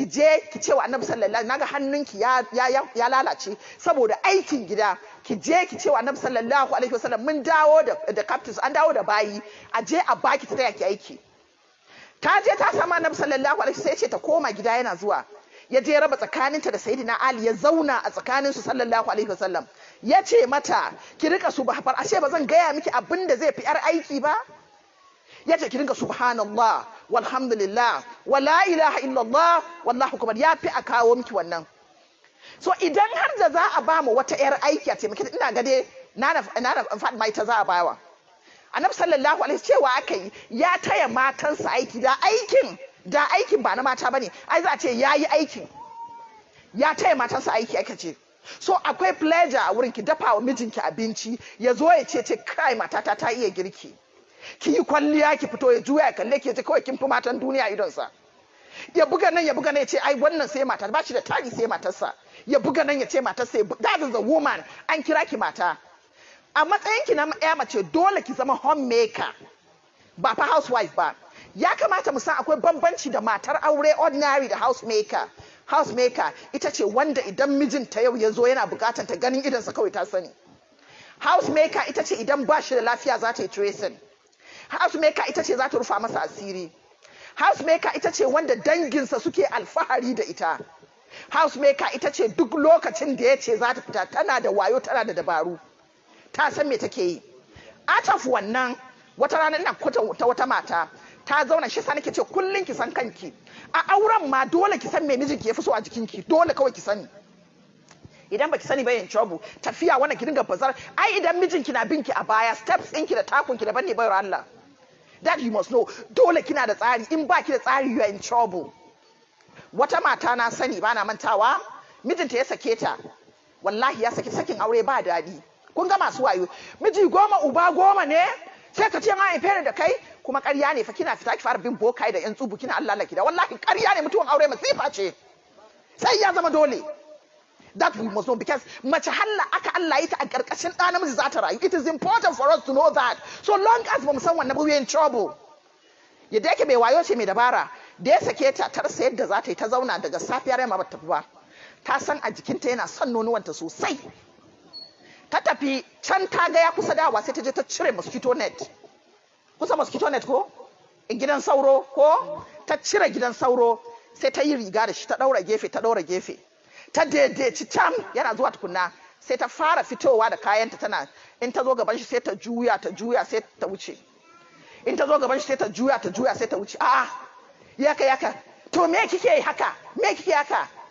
ki je ki ce wa annabi sallallahu naga hannunki ya lalace saboda aikin gida, ki je ki ce wa annabi sallallahu alaihi wasallam mun dawo da captains, an dawo da bayi, a je a baki ta taya ki aiki. Ta je ta samu annabi sallallahu alaihi sai ce ta koma gida, yana zuwa ya je raba tsakaninta da sayyidina Ali, ya zauna a tsakanin su sallallahu alaihi wasallam, ya ce mata ki rika subhana, ashe ba zan gaya miki abin da zai fi yar aiki ba. Ya ce ki rinka subhanallah walhamdulillah wala ilaha illallah wallahu akbar, ya fi a kawo miki wannan. So idan har da za a ba mu wata yar aiki a taimake, ina ga dai na Fatima ita za a bawa. Annabi sallallahu alaihi cewa aka yi ya taya matansa aiki, da aikin ba na mata bane, ai za a ce yayi aikin, ya taya matansa aiki aka ce. So akwai pleasure a wurin ki dafa wa mijinki abinci, ya zo ya ce kai matata ta iya girki, ki yi kwalliya ki fito, ya juya ya kalle ki, ya ce kawai kin fi matan duniya idonsa. Ya buga nan ya ce ai wannan sai mata, ba shi da tari sai matarsa. Ya buga nan ya ce matarsa, that is a woman, an kira ki mata. A matsayin ki na ya mace dole ki zama homemaker, ba fa housewife ba. Ya kamata mu san akwai bambanci da matar aure ordinary da housemaker. Housemaker ita ce wanda idan mijinta yau ya zo yana bukatan ta ganin idansa kawai ta sani. Housemaker ita ce idan ba shi da lafiya za ta yi tracing. Housemaker ita ce za ta rufa masa asiri. Housemaker ita ce wanda danginsa suke alfahari da ita. Housemaker ita ce duk lokacin da ya ce za ta fita tana da wayo, tana da dabaru, ta san me take yi. Out of wannan, wata rana ina kwata wata mata ta zauna, shi sa nake ce kullun ki san kanki. A auren ma dole ki san me mijinki ya fi so a jikinki, dole kawai ki sani. Idan baki sani ba yin trouble, tafiya wannan ki dinga bazar. Ai idan mijinki na binki a baya, steps ɗinki da takunki daban ne bayar Allah. That you must know. Dole kina da tsari, in baki da tsari you are in trouble. Wata mata na sani ba na mantawa, mijinta ya sake ta. Wallahi ya sake, sakin aure ba daɗi. Kun ga masu wayo, miji goma uba goma ne, sai ka ce ma in fere da kai, kuma ƙarya ne fa, kina fita ki fara bin bokai da yan tsubu, kina Allah laki da wallahi ƙarya ne, mutuwan aure masifa ce. Sai ya zama dole. That we must know, because mace aka Allah yi ta a ƙarƙashin ɗa namiji za ta rayu. It is important for us to know that. So long as ba mu san wannan, we are in trouble. Yadda yake mai wayo ce mai dabara, da ya sake ta tarsa yadda za ta yi, ta zauna daga safiyar yamma ba ta tafi ba. Ta san a jikinta yana son nonuwanta sosai. Ta tafi can, ta ga ya kusa dawa, sai ta je ta cire mosquito net. Kusa mosquito net ko? In gidan sauro ko? Ta cire gidan sauro, sai ta yi riga da shi, ta ɗaura gefe. Ta daidaici can, yana zuwa tukunna, sai ta fara fitowa da kayanta, tana in ta zo gaban shi sai ta juya sai ta wuce. In ta zo gaban shi sai ta juya sai ta wuce. A'a, yaka, to me kike yi haka?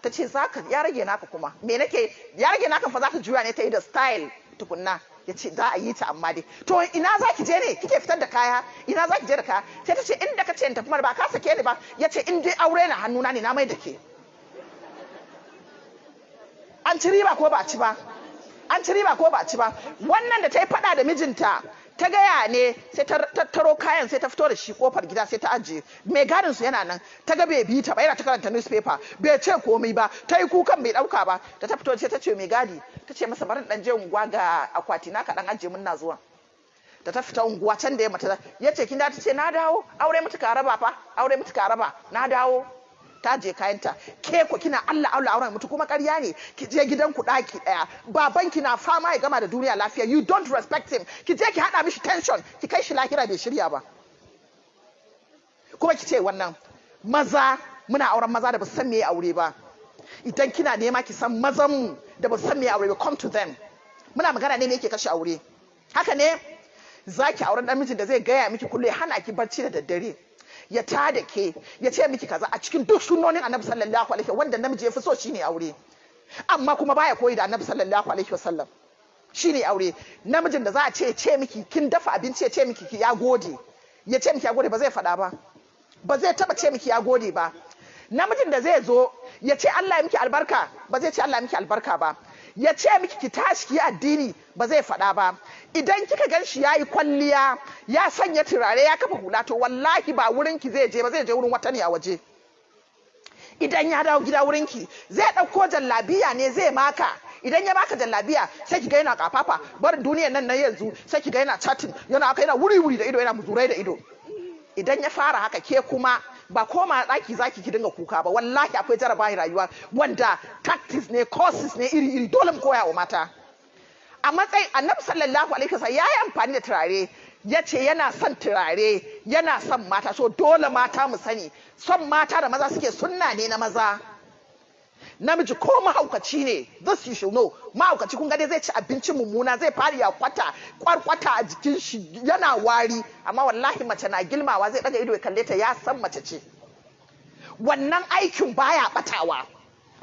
Ta ce zaka, ya rage naka kuma. Me nake, ya rage naka fa, za ta juya ne ta yi da style tukunna. Ya ce za a yi ta amma dai. To ina za ki je ne? Kike fitar da kaya? Ina za ki je da kaya? Sai ta ce inda ka ce in tafi mana, ba ka sake ni ba. Ya ce in dai aure na hannuna ne, na mai da ke. An ci riba ko ba a ci ba? Wannan da ta yi fada da mijinta, ta gaya ne, sai ta tattaro kayan, sai ta fito da shi kofar gida, sai ta ajiye. Mai gadin su yana nan, ta ga bai bi ta ba, yana ta karanta newspaper, bai ce komai ba, ta yi kukan bai dauka ba. Da ta fito sai ta ce mai gadi, ta ce masa bari dan je unguwa ga akwati na ka dan ajiye mun na zuwa. Da ta fita unguwa can da ya mata, ya ce kin da, ta ce na dawo, aure mutuka raba, na dawo. Ta je kayanta, ke ko kina Allah auren mutu, kuma ƙarya ne. Ki je gidan ku ɗaki ɗaya, babanki na fama ya gama da duniya lafiya, you don't respect him, ki je ki haɗa mishi tension, ki kai shi lahira bai shirya ba. Kuma ki ce wannan maza, muna auren maza da ba su san me aure ba. Idan kina nema ki san mazan mu da ba su san me aure ba, come to them. Muna magana ne me yake kashe aure. Haka ne zaki auren dan mijin da zai gaya miki kullu ya hana ki barci da daddare, ya tada ke, ya ce miki kaza a cikin duk sunnonin Annabi sallallahu alaihi wasallam, wanda namiji ya fi so shine aure. Amma kuma baya koyi da Annabi sallallahu alaihi wasallam. Shine aure. Namijin da za a ce miki kin dafa abinci, ya ce miki ya gode. Ya ce miki ya gode, ba zai faɗa ba. Ba zai taba ce miki ya gode ba. Namijin da zai zo ya ce Allah ya miki albarka, ba zai ce Allah ya miki albarka ba. Ya ce miki ki tashi ki addini, ba zai faɗa ba. Idan kika gan shi yayi kwalliya, ya sanya turare, ya kafa hula, to wallahi ba wurin ki zai je ba, zai je wurin wata ne a waje. Idan ya dawo gida wurin ki, zai dauko jallabiya ne zai maka. Idan ya baka jallabiya, sai ki ga yana kafafa, barin duniyar nan na yanzu, sai ki ga yana chatting, yana wuri da ido, yana muzurai da ido. Idan ya fara haka, ke kuma ba koma ɗaki zaki ki dinga kuka ba, wallahi akwai jarabawa rayuwa wanda tactics ne, courses ne iri-iri dole mu koya wa mata. A matsayin annabi sallallahu alaihi wasallam ya yi amfani da turare, ya ce yana son turare, yana son mata, so dole mata mu sani son mata da maza suke sunna ne na maza. Namiji ko mahaukaci ne, this you should know, mahaukaci kun dai zai ci abinci mummuna, zai fara ya kwarkwata a jikin shi yana wari, amma wallahi mace na gilmawa zai daga ido ya kalle ta ya san mace ce. Wannan aikin baya batawa.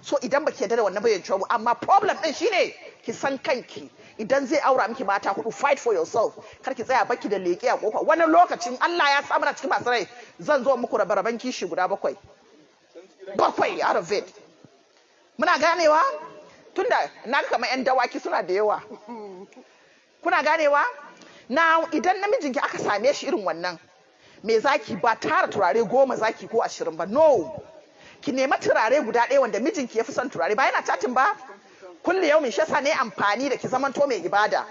So idan baki yarda da wannan bayan trouble, amma problem din shine ki san kanki. Idan zai aura miki mata hudu, fight for yourself. Kar ki tsaya baki da leke a kofa. Wani lokacin Allah ya sa mana cikin masu rai, zan zo muku rabe-raben kishi guda bakwai out of it. Muna ganewa? Tunda na kamar yan dawaki suna da yawa. Kuna ganewa? Now idan namijinki aka same shi irin wannan, me zaki ba tara turare 10 zaki ko 20 ba, no. Ki nema turare guda ɗaya wanda mijinki ya fi son turare, ba yana chatin ba? Kulli yau min shasa ne amfani da ki zamanto mai ibada.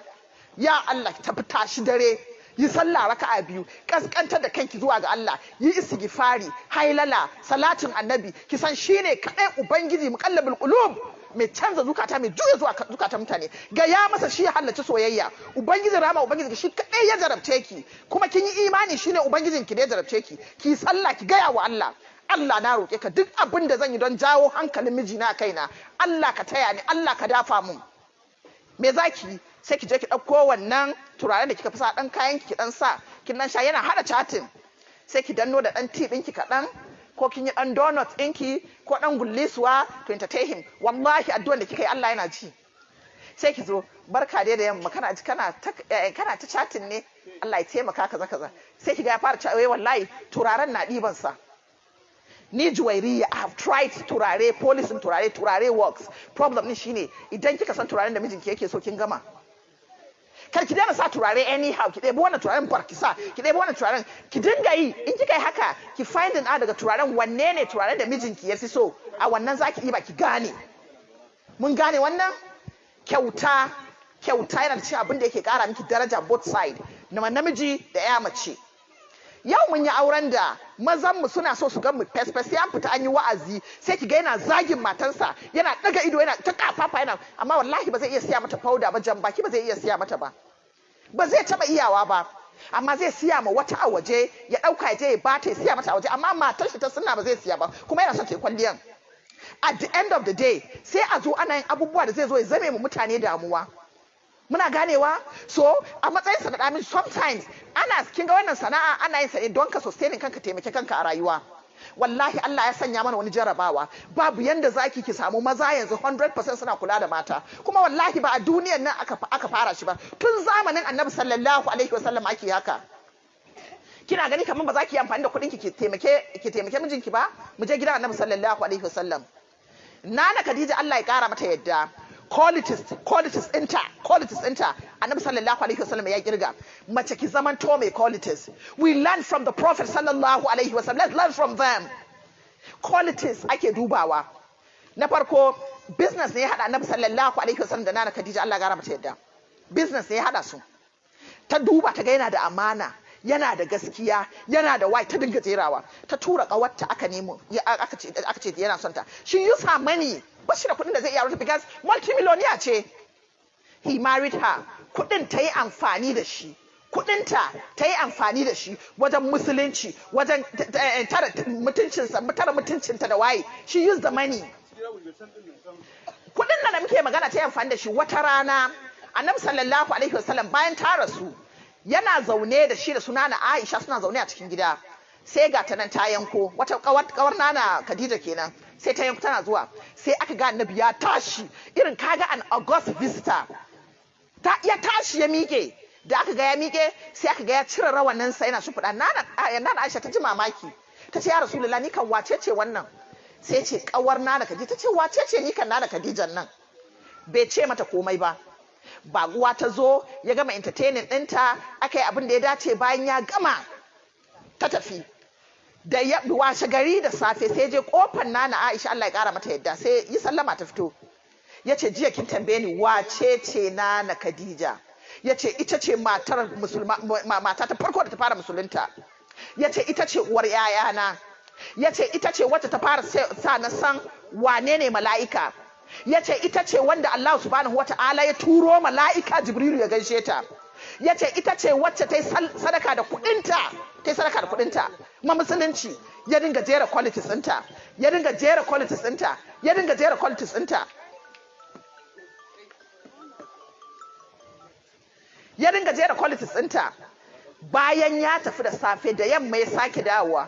Ya Allah ki tafi tashi dare, yi sallah raka'a 2, kaskantar da kanki zuwa ga Allah, yi istighfari, hailala, salatin annabi, ki san shine kadai ubangiji muqallabul qulub, mai canza zukata, mai juya zuwa zukatan mutane. Ga ya masa shi halarci soyayya. Ubangiji rama, ubangiji shi kadai ya jarabce ki, kuma kin yi imani shine ubangijin ki da ya jarabce ki. Ki sallah, ki gaya wa Allah, Allah na roƙe ka duk abin da zan yi don jawo hankalin mijina kaina, Allah ka taya ni, Allah ka dafa mun. Me zaki? Sai ki je ki ɗauko wannan turaren da kika fi sa, ɗan kayan ki ɗan sa, kin dan sha, yana hada chatin. Sai ki danno da ɗan tea ɗinki kaɗan, ko kin yi ɗan donut ɗinki, ko ɗan gullisuwa to entertain him. Wallahi addu'an da kika yi Allah yana ji. Sai ki zo, barka dai da yamma, kana ta chatin ne, Allah ya taimaka kaza kaza. Sai ki ga ya fara cewa wallahi turaren na ɗiban sa. Ni Juwairiya, I have tried turare, polisin turare works. Problem din shine idan kika san turaren da mijinki yake so kin gama. Kar ki daina sa turare anyhow, ki ɗebi wannan turaren barkisa, ki ɗebi wannan turaren, ki dinga yi. In kika yi haka, ki finding out daga turaren wanne ne turaren da mijinki ya fi so, a wannan zaki yi ba ki gane. Mun gane wannan? Kyauta yana da cin abin da yake kara miki daraja both side, na namiji da ya mace. Yau mun yi auren da mazan mu suna so su ga mu fesfes, sai an fita an yi wa'azi, sai ki ga yana zagin matansa, yana daga ido, yana ta kafafa, yana, amma wallahi ba zai iya siya mata powder ba, jan baki ba zai iya siya mata ba, ba zai taba iyawa ba, amma zai siya ma wata a waje, ya dauka ya je ya bata ya siya mata a waje, amma matar shi ta sunna ba zai siya ba, kuma yana son ta yi kwalliyan. At the end of the day, sai a zo ana yin abubuwa da zai zo ya zame mu mutane damuwa. Muna ganewa? So a matsayin sa da sometimes ana kin ga wannan sana'a ana yin sa ne don ka sustaining kanka, taimake kanka a rayuwa. Wallahi Allah ya sanya mana wani jarabawa, babu yanda zaki ki samu maza yanzu 100% suna kula da mata, kuma wallahi ba a duniyar nan aka fara shi ba, tun zamanin Annabi sallallahu alaihi wasallam ake haka. Kina gani kamar ba za ki yi amfani da kuɗin ki taimake mijinki ba? Mu je gidan Annabi sallallahu alaihi wasallam. Nana Khadija Allah ya kara mata yadda, qualities ɗinta Annabi sallallahu alaihi wasallam ya kirga. Mace ki zaman to mai qualities. We learn from the Prophet sallallahu alaihi wasallam. Let's learn from them. Qualities ake dubawa. Na farko business ne ya hada Annabi sallallahu alaihi wasallam da Nana Khadija Allah ya kara mata yadda. Business ne ya hada su. Ta duba ta ga yana da amana, yana da gaskiya, yana da white, ta dinga jerawa. Ta tura kawarta aka nemo, aka ce yana son ta. She used her money. Ba shi da kuɗin da zai iya rufe, because multimillionaire ce. He married her. Kuɗin ta yi amfani da shi. Kuɗinta ta yi amfani da shi wajen musulunci, wajen tara mutuncinta da waye. She used the money. Kuɗin nan da muke magana ta yi amfani da shi. Wata rana Annabi sallallahu alaihi wasallam bayan ta rasu, yana zaune da shi da sunana Aisha, suna zaune a cikin gida. Sai ga ta nan ta yanko, wata kawar Nana Khadija kenan. Sai ta yanko tana zuwa, sai aka ga Annabi ya tashi, irin kaga an august visitor, ya tashi ya miƙe. Da aka ga ya miƙe, sai aka ga ya cire rawanin sa yana shufuda. Nana Aisha ta ji mamaki, ta ce ya Rasulullah, ni kan wace ce wannan? Sai ce kawar Nana Khadija. Ta ce wace ce ni kan Nana Khadijan nan? Bai ce mata komai ba. Baguwa ta zo, ya gama entertaining ɗinta, aka yi abin da ya dace. Bayan ya gama ta tafi. Da ya washe gari da safe sai je kofar Nana Aisha Allah ya kara mata yadda, sai yi sallama ta fito. Yace jiya kin tambaye ni wace ce Nana Khadija? Yace ita ce matar musulma, mata ta farko da ta fara musulunta. Yace ita ce uwar yayana. yace ita ce wacce ta fara sa na san wane ne mala'ika, yace ita ce wanda Allah subhanahu wata'ala ya turo mala'ika Jibrilu ya gaishe ta, yace ita ce wacce ta yi sadaka da kuɗinta, kuma musulunci ya dinga jera qualities ɗinta, ya dinga jera qualities ɗinta, ya dinga jera qualities ɗinta, ya dinga jera qualities ɗinta. Bayan ya tafi da safe, da yamma ya sake dawowa,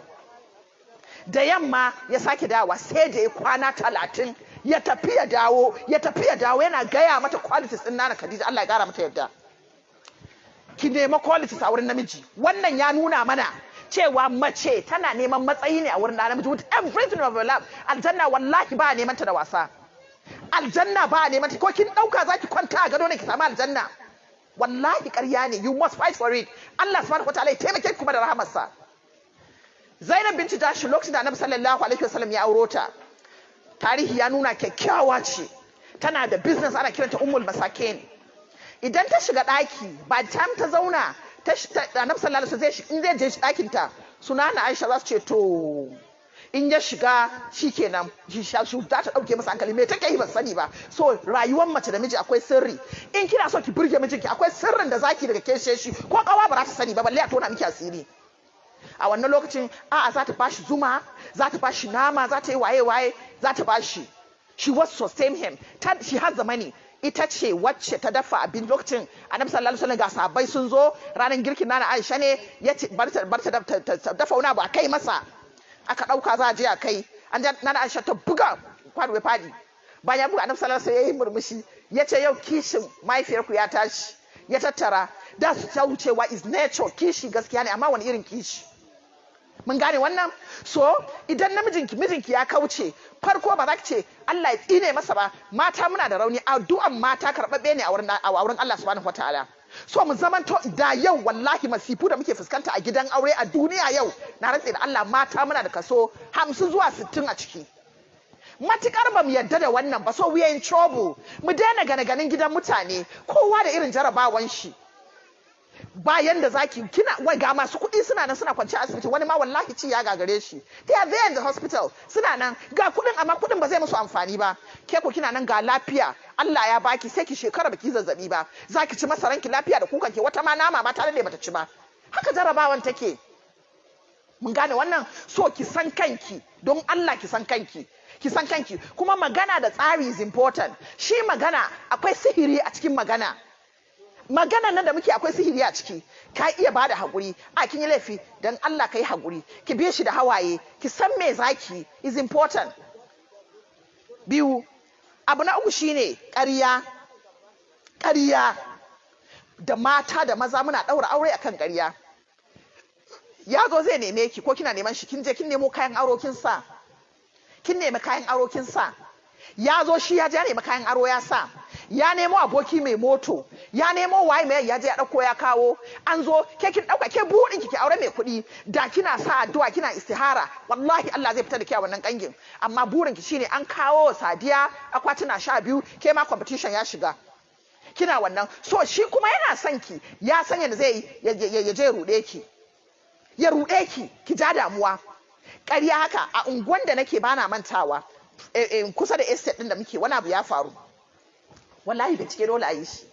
da yamma ya sake dawowa, sai da ya kwana 30 ya tafi ya dawo yana gaya mata qualities ɗin Nana Khadija, Allah ya gara mata yadda. Ki nema qualities a wurin namiji. Wannan ya nuna mana cewa mace tana neman matsayi ne a wurin namiji with everything of your life. Aljanna wallahi ba neman ta da wasa. Aljanna ba neman ta, ko kin dauka zaki kwanta a gado ne ki samu aljanna. Wallahi ƙarya ne, you must fight for it. Allah subhanahu wataala ya taimake kuma da rahamarsa. Zainab binti Jahsh lokacin da Annabi sallallahu alaihi wasallam ya auro ta, tarihi ya nuna kyakkyawa ce, tana da business ana kiranta Ummul Masakin. Idan ta shiga ɗaki, by the time ta zauna, Annabi sallallahu alaihi wasallam in zai je ɗakin ta, Sunana Aisha za su ce to in ya shiga shikenan za ta dauke masa hankali, me take yi ba sani ba. So rayuwar mace da miji akwai sirri. In kina so ki burge mijinki, akwai sirrin da zaki daga keshe shi ko kawa ba za ta sani ba, balle a tona miki asiri. A wannan lokacin a'a za ta bashi zuma, za ta bashi nama, za ta yi waye za ta bashi. She was sustain him. She has the money. Ita ce wacce ta dafa abin lokacin Annabi sallallahu alaihi wasallam ga sahabbai sun zo ranar girkin Nana Aisha ne, yace bar ta dafa wani abu a kai masa. Aka dauka za a je a kai, an ja Nana Aisha ta buga kwado ya fadi. Bayan buga Annabi sallallahu alaihi wasallam yayi murmushi, yace yau kishin mahaifiyarku ya tashi, ya tattara. Da su ta wucewa is nature, kishi gaskiya ne, amma wani irin kishi. Mun gane wannan? So idan mijinki ya kauce, farko ba za ki ce Allah ya tsine masa ba. Mata muna da rauni, addu'an mata karɓaɓɓe ne a wurin Allah subhanahu wataala. So mu zamanto da yau wallahi masifu da muke fuskanta a gidan aure a duniya yau, na rantse da Allah mata muna da kaso 50 zuwa 60 a ciki. Matukar ba mu yadda da wannan ba, so we are in trouble. Mu daina ganin gidan mutane, kowa da irin jarabawan shi. Bayan da zaki wai ga masu kuɗi suna nan suna kwance a asibiti, wani ma wallahi ci ya gagare shi. They are there in the hospital, suna nan ga kuɗin amma kuɗin ba zai musu amfani ba. Ke ko kina nan ga lafiya, Allah ya baki, sai ki shekara baki zazzabi ba, zaki ci masaranki lafiya da kukan ki, wata ma nama ma tare da bata ci ba. Haka jarabawan take. Mun gane wannan? So ki san kanki, don Allah ki san kanki. Ki san kanki, kuma magana da tsari is important. Shi magana akwai sihiri a cikin magana. Maganan nan da muke akwai sihiri a ciki. Ka iya bada haƙuri, a kin yi laifi, dan Allah kai haƙuri, ki biye shi da hawaye, ki san me zaki is important. Biyu, abu na uku shine ƙarya. Da mata da maza muna ɗaura aure akan ƙarya. Ya zo zai neme ki ko kina neman shi, kin je kin nemo kayan aro kin sa. Kin nemi kayan aro kin sa. Ya zo shi ya je nemi kayan aro ya sa. Ya nemo aboki mai moto, ya nemo waye mai ya je ya dauko ya kawo. An zo ke kin dauka ke buɗin ki aure mai kuɗi, da kina sa addu'a kina istihara, wallahi Allah zai fitar da ki a wannan kangin. Amma burin ki shine an kawo Sadiya akwatuna 12, ke ma competition ya shiga. Kina wannan. So shi kuma yana son ki, ya san yadda zai ya je rude ki. Ya rude ki ja damuwa. Ƙarya haka a unguwan da nake bana mantawa, kusa da estate din da muke, wani abu ya faru. Wallahi bincike dole a yi shi.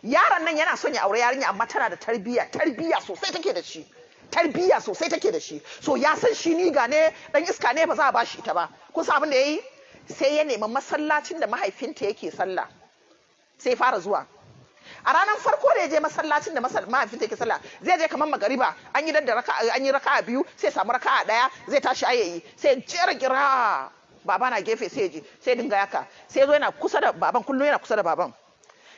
Yaron nan yana son ya aure yarinya amma tana da tarbiyya sosai take da shi. So ya san shi niga ne, dan iska ne, ba za a bashi ita ba. Kun san abin da yayi? Sai ya nemi masallacin da mahaifinta yake sallah. Sai fara zuwa. A ranar farko da ya je masallacin da mahaifinta yake sallah, zai je kamar magariba, an yi raka'a 2, sai samu raka'a 1, zai tashi ayayi, sai jera kira. Baba na gefe sai je, sai dinga yaka, sai zo yana kusa da baban, kullum yana kusa da baban.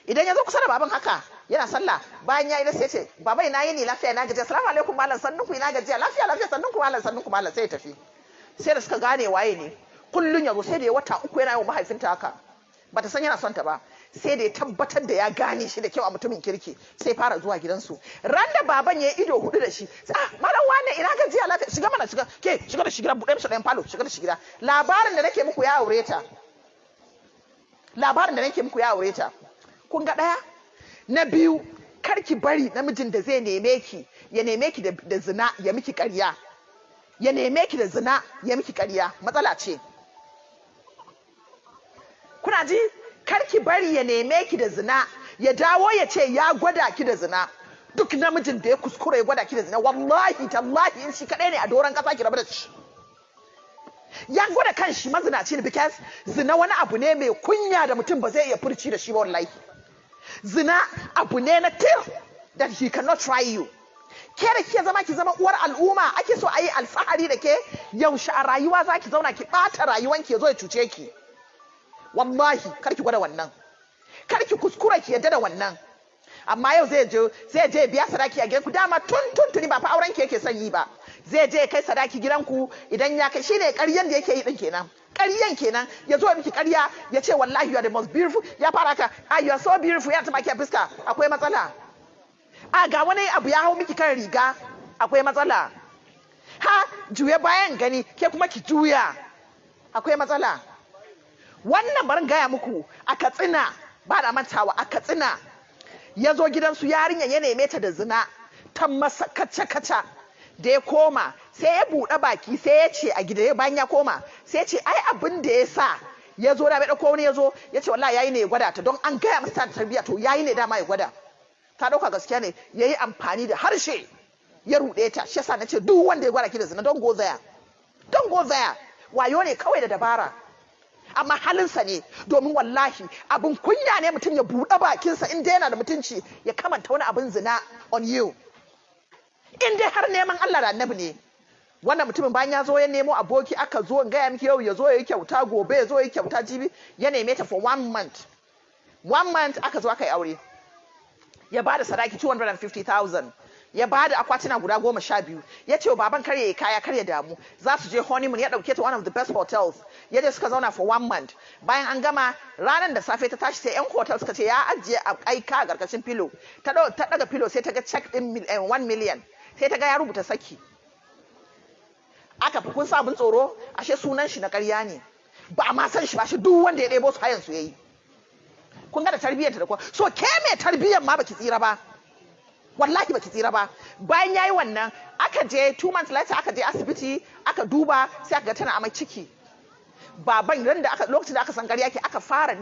Idan ya zo kusa da baban haka, yana sallah, bayan ya yi sai ce, baba ina yini lafiya ina gajiya, assalamu alaikum malam, sannunku ina gajiya, lafiya sannunku malam, sai ya tafi. Sai da suka gane waye ne, kullum ya zo, sai da ya wata 3 yana yi wa mahaifinta haka, bata san yana son ta ba. Sai da ya tabbatar da ya gane shi da kyau a mutumin kirki, sai fara zuwa gidansu. Ran da baban ya yi ido 4 da shi, malam wane ina gajiya lafiya, shiga mana shiga da shi gida, buɗe mishi ɗayan falo, shiga da shi gida. Labarin da nake muku ya aure ta. Kun ga ɗaya? Na biyu, kar ki bari namijin da zai neme ki, ya neme ki da zina, ya miki ƙarya. ya neme ki da zina ya miki ƙarya, matsala ce. Kuna ji? Kar ki bari ya neme ki da zina ya dawo ya ce ya gwada ki da zina. Duk namijin da ya kuskure ya gwada ki da zina, wallahi tallahi in shi kadai ne a doron kasa ki rabu da shi. Ya gwada kanshi mazinaci ne, because zina wani abu ne mai kunya da mutum ba zai iya furci da shi ba wallahi. Zina abu ne na tir that he cannot try you. Ke da ke zama ki zama uwar al'umma, ake so a yi alfahari da ke, yaushe a rayuwa za ki zauna ki ɓata rayuwanki ya zo ya cuce ki. Wallahi kar ki gwada wannan, kar ki kuskura ki yadda da wannan. Amma yau zai je biya sadaki a gidanku, dama tuni ba fa auren ki yake son yi ba. Zai je kai sadaki gidanku, idan ya kai, shine ƙaryan da yake yi din kenan. Ƙaryan kenan, ya zo miki ƙarya ya ce wallahi you are the most beautiful, ya fara ka you are so beautiful, ya taba ki a fuska, akwai matsala. Ga wani abu ya hau miki kan riga, akwai matsala. Juya bayan gani, ke kuma ki juya, akwai matsala. Wannan barin gaya muku a Katsina, ba da mantawa a Katsina, ya zo gidansu yarinya ya neme ta da zina, ta masa kaca-kaca. Da ya koma sai ya buɗe baki sai ya ce a gida, bayan ya koma sai ya ce ai abin da ya sa ya zo da bai ɗauko wani ya zo ya ce wallahi yayi ne ya gwada ta, don an gaya masa ta tarbiyya, to yayi ne dama ya gwada ta. Ɗauka gaskiya ne, ya yi amfani da harshe ya ruɗe ta. Shi yasa na ce duk wanda ya gwada ki da zina, don go there, wayo ne kawai da dabara, amma halinsa ne. Domin wallahi abin kunya ne mutum ya buɗe bakinsa in dai yana da mutunci ya kamanta wani abin zina on you, in dai har neman Allah da annabi ne. Wannan mutumin bayan ya zo ya nemo aboki, aka zo in gaya miki yau ya zo ya yi kyauta, gobe ya zo ya yi kyauta, jibi ya neme ta for 1 month. 1 month aka zo aka yi aure, ya bada sadaki 250,000, ya bada akwatina guda 12. Ya ce wa baban kar ya yi kaya, kar ya damu, za su je honeymoon. Ya dauke ta one of the best hotels, ya je suka zauna for 1 month. Bayan an gama, ranar da safe ta tashi sai yan hotel suka ce ya ajiye a aika a karkashin filo. Ta daga filo sai ta ga check din 1 million, sai ta ga ya rubuta saki. Aka fi kun sabon tsoro, ashe sunan shi na ƙarya ne, ba a ma san shi ba, shi duk wanda ya ɗebo su hayan su yayi. Kun ga da tarbiyyar ta da kuwa, so ke mai tarbiyyar ma baki tsira ba, wallahi baki tsira ba. Bayan yayi wannan, aka je 2 months later aka je asibiti aka duba, sai aka ga tana amai ciki. Baban lokacin da aka san ƙarya ke, aka fara ne